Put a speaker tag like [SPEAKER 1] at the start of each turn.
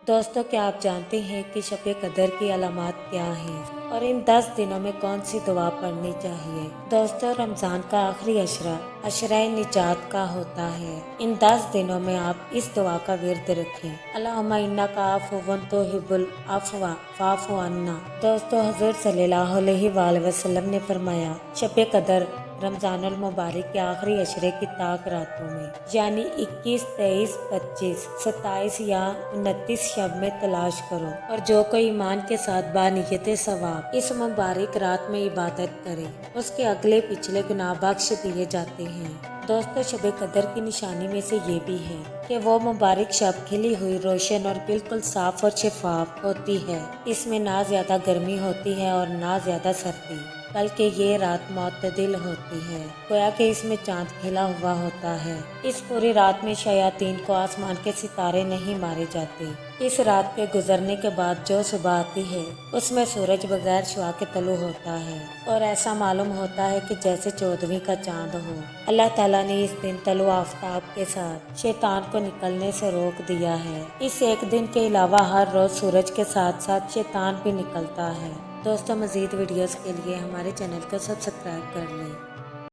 [SPEAKER 1] दोस्तों, क्या आप जानते हैं कि शब कदर की अलामत क्या हैं और इन 10 दिनों में कौन सी दुआ पढ़नी चाहिए। दोस्तों, रमज़ान का आखिरी अशरा अशरा निजात का होता है। इन 10 दिनों में आप इस दुआ का विर्द रखें। अल्लाहुम्मा इन्नका अफ़ुव्वुन तुहिब्बुल अफ़्वा फ़अफ़ु अन्ना। दोस्तों, हुज़ूर सल्लल्लाहु अलैहि वसल्लम ने फरमाया, शब कदर रमज़ानुल मुबारक के आखिरी अशरे की ताक रातों में यानी 21, 23, 25, 27 या 29 शब में तलाश करो और जो कोई ईमान के साथ बानियत सवाब इस मुबारक रात में इबादत करे उसके अगले पिछले गुनाह बख्श दिए जाते हैं। दोस्तों, शब कदर की निशानी में से ये भी है कि वो मुबारक शब खिली हुई, रोशन और बिल्कुल साफ और शफाफ होती है। इसमें ना ज्यादा गर्मी होती है और ना ज्यादा सर्दी, बल्कि ये रात मुतदिल होती है, गोया कि इसमें चांद खिला हुआ होता है। इस पूरी रात में शयातीन को आसमान के सितारे नहीं मारे जाते। इस रात के गुजरने के बाद जो सुबह आती है उसमें सूरज बगैर शुआ के तलु होता है और ऐसा मालूम होता है कि जैसे 14वीं का चांद हो। अल्लाह ताला ने इस दिन तलु आफ्ताब के साथ शैतान को निकलने से रोक दिया है। इस एक दिन के अलावा हर रोज सूरज के साथ साथ शैतान भी निकलता है। दोस्तों, मज़ीद वीडियोस के लिए हमारे चैनल को सब्सक्राइब कर लें।